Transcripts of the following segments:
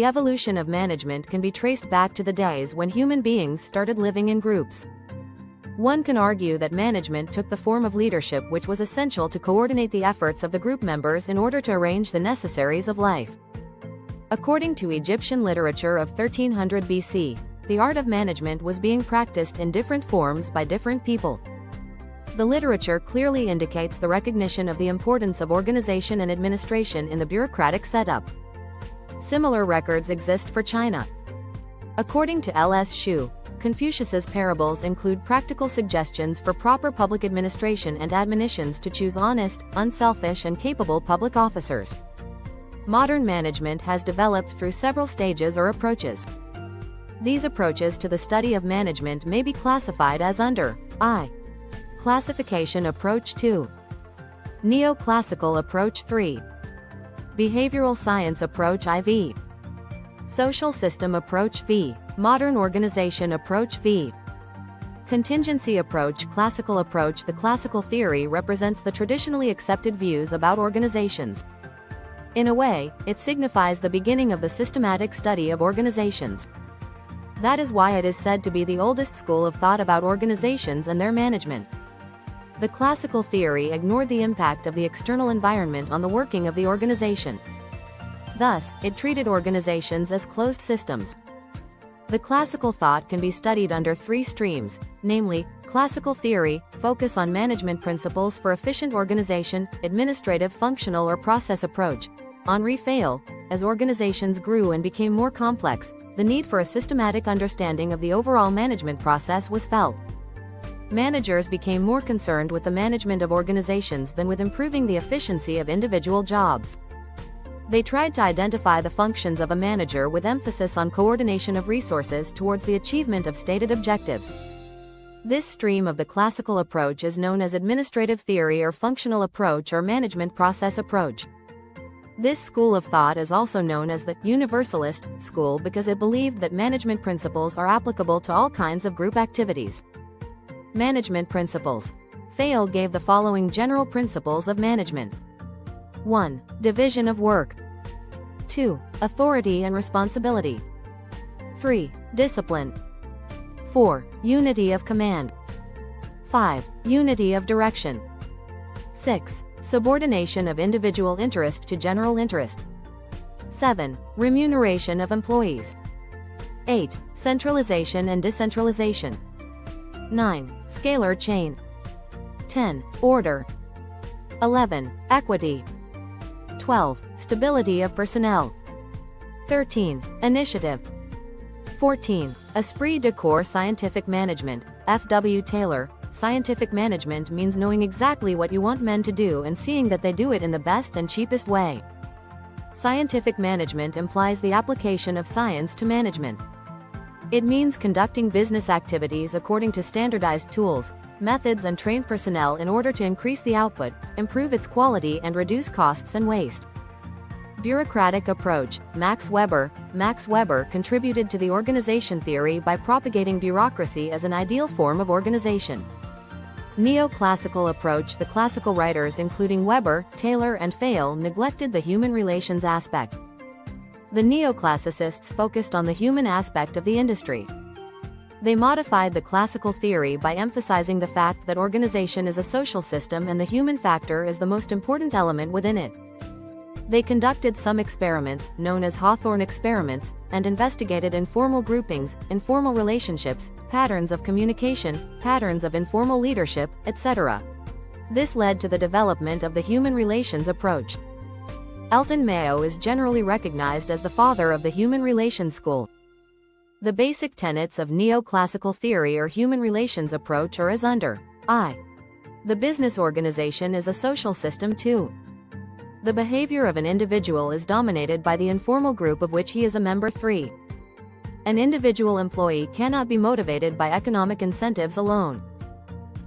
The evolution of management can be traced back to the days when human beings started living in groups. One can argue that management took the form of leadership, which was essential to coordinate the efforts of the group members in order to arrange the necessaries of life. According to Egyptian literature of 1300 BC, the art of management was being practiced in different forms by different people. The literature clearly indicates the recognition of the importance of organization and administration in the bureaucratic setup. Similar records exist for China. According to L.S. Xu, Confucius's parables include practical suggestions for proper public administration and admonitions to choose honest, unselfish, and capable public officers. Modern management has developed through several stages or approaches. These approaches to the study of management may be classified as under I. Classification Approach 2. Neoclassical Approach 3. Behavioral Science Approach IV. Social System Approach V. Modern Organization Approach V. Contingency Approach Classical Approach. The classical theory represents the traditionally accepted views about organizations. In a way, it signifies the beginning of the systematic study of organizations. That is why it is said to be the oldest school of thought about organizations and their management. The classical theory ignored the impact of the external environment on the working of the organization. Thus, it treated organizations as closed systems. The classical thought can be studied under three streams, namely, classical theory, focus on management principles for efficient organization, administrative, functional or process approach. Henri Fayol, as organizations grew and became more complex, the need for a systematic understanding of the overall management process was felt. Managers became more concerned with the management of organizations than with improving the efficiency of individual jobs. They tried to identify the functions of a manager with emphasis on coordination of resources towards the achievement of stated objectives. This stream of the classical approach is known as administrative theory or functional approach or management process approach. This school of thought is also known as the universalist school because it believed that management principles are applicable to all kinds of group activities. Management principles. Fayol gave the following general principles of management. 1. Division of work. 2. Authority and responsibility. 3. Discipline. 4. Unity of command. 5. Unity of direction. 6. Subordination of individual interest to general interest. 7. Remuneration of employees. 8. Centralization and decentralization. 9. Scalar chain. 10. Order. 11. Equity. 12. Stability of personnel. 13. Initiative. 14. Esprit de corps. Scientific management. F.W. Taylor. Scientific management means knowing exactly what you want men to do and seeing that they do it in the best and cheapest way. Scientific management implies the application of science to management. It means conducting business activities according to standardized tools, methods and trained personnel in order to increase the output, improve its quality and reduce costs and waste. Bureaucratic approach. Max Weber. Max Weber contributed to the organization theory by propagating bureaucracy as an ideal form of organization. Neoclassical approach. The classical writers including Weber, Taylor and Fayol neglected the human relations aspect. The neoclassicists focused on the human aspect of the industry. They modified the classical theory by emphasizing the fact that organization is a social system and the human factor is the most important element within it. They conducted some experiments, known as Hawthorne experiments, and investigated informal groupings, informal relationships, patterns of communication, patterns of informal leadership, etc. This led to the development of the human relations approach. Elton Mayo is generally recognized as the father of the human relations school. The basic tenets of neoclassical theory or human relations approach are as under I. The business organization is a social system too. The behavior of an individual is dominated by the informal group of which he is a member. 3. An individual employee cannot be motivated by economic incentives alone.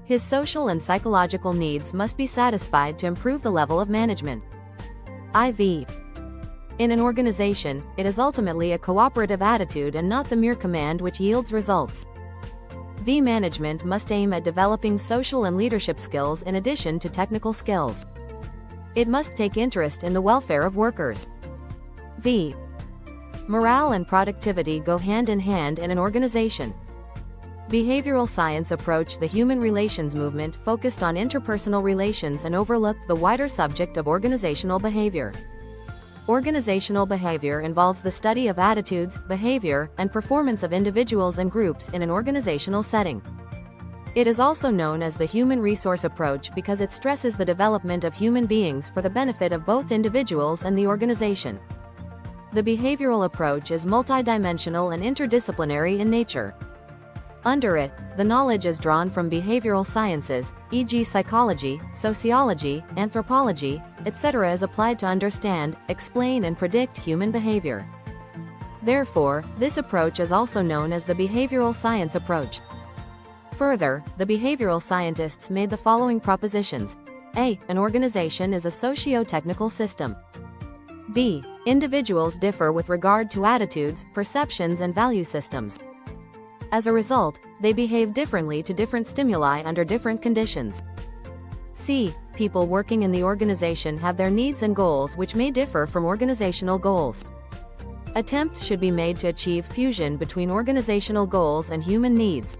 His social and psychological needs must be satisfied to improve the level of management. IV. In an organization, it is ultimately a cooperative attitude and not the mere command which yields results. V. Management must aim at developing social and leadership skills in addition to technical skills. It must take interest in the welfare of workers. V. Morale and productivity go hand in hand in an organization. Behavioral science approach the human relations movement focused on interpersonal relations and overlooked the wider subject of organizational behavior. Organizational behavior involves the study of attitudes, behavior, and performance of individuals and groups in an organizational setting. It is also known as the human resource approach because it stresses the development of human beings for the benefit of both individuals and the organization. The behavioral approach is multidimensional and interdisciplinary in nature. Under it, the knowledge is drawn from behavioral sciences, e.g. psychology, sociology, anthropology, etc. is applied to understand, explain and predict human behavior. Therefore, this approach is also known as the behavioral science approach. Further, the behavioral scientists made the following propositions. A. An organization is a socio-technical system. B. Individuals differ with regard to attitudes, perceptions and value systems. As a result, they behave differently to different stimuli under different conditions. C. People working in the organization have their needs and goals which may differ from organizational goals. Attempts should be made to achieve fusion between organizational goals and human needs.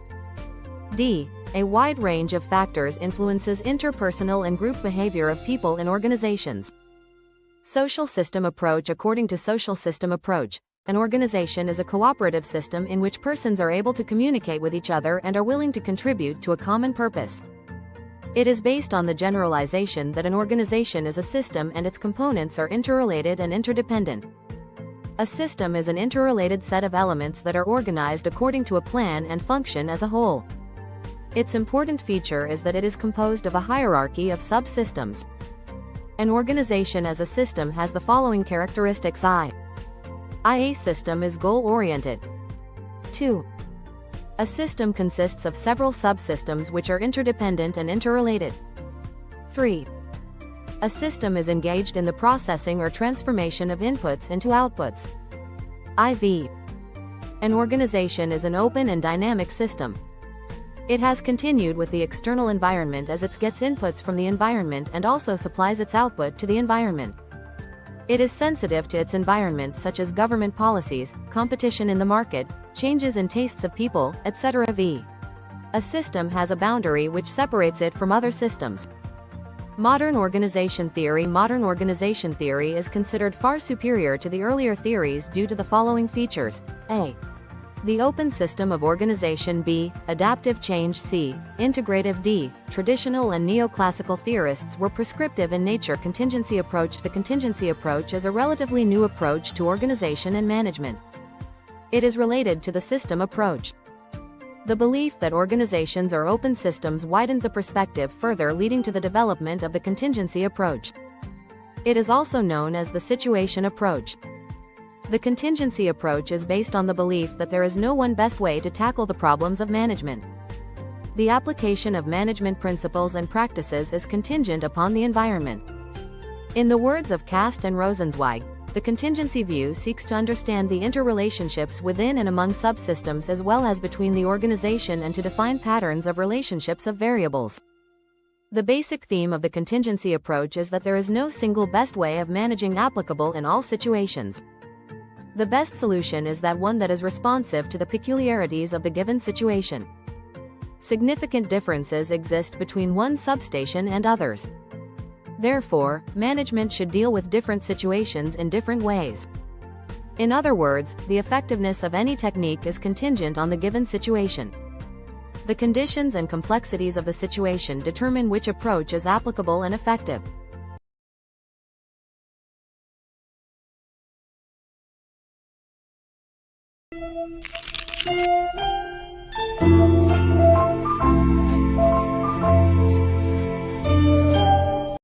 D. A wide range of factors influences interpersonal and group behavior of people in organizations. Social system approach. According to social system approach, an organization is a cooperative system in which persons are able to communicate with each other and are willing to contribute to a common purpose. It is based on the generalization that an organization is a system and its components are interrelated and interdependent. A system is an interrelated set of elements that are organized according to a plan and function as a whole. Its important feature is that it is composed of a hierarchy of subsystems. An organization as a system has the following characteristics. A system is goal-oriented. 2. A system consists of several subsystems which are interdependent and interrelated. 3. A system is engaged in the processing or transformation of inputs into outputs. IV. An organization is an open and dynamic system. It has continued with the external environment as it gets inputs from the environment and also supplies its output to the environment. It is sensitive to its environment such as government policies, competition in the market, changes in tastes of people, etc. V. A system has a boundary which separates it from other systems. Modern organization theory. Modern organization theory is considered far superior to the earlier theories due to the following features. A. The open system of organization. B. Adaptive change. C. Integrative. D. Traditional and neoclassical theorists were prescriptive in nature. Contingency approach. The contingency approach is a relatively new approach to organization and management. It is related to the system approach. The belief that organizations are open systems widened the perspective further, leading to the development of the contingency approach. It is also known as the situation approach. The contingency approach is based on the belief that there is no one best way to tackle the problems of management. The application of management principles and practices is contingent upon the environment. In the words of Kast and Rosenzweig, the contingency view seeks to understand the interrelationships within and among subsystems as well as between the organization and to define patterns of relationships of variables. The basic theme of the contingency approach is that there is no single best way of managing applicable in all situations. The best solution is that one that is responsive to the peculiarities of the given situation. Significant differences exist between one substation and others. Therefore, management should deal with different situations in different ways. In other words, the effectiveness of any technique is contingent on the given situation. The conditions and complexities of the situation determine which approach is applicable and effective.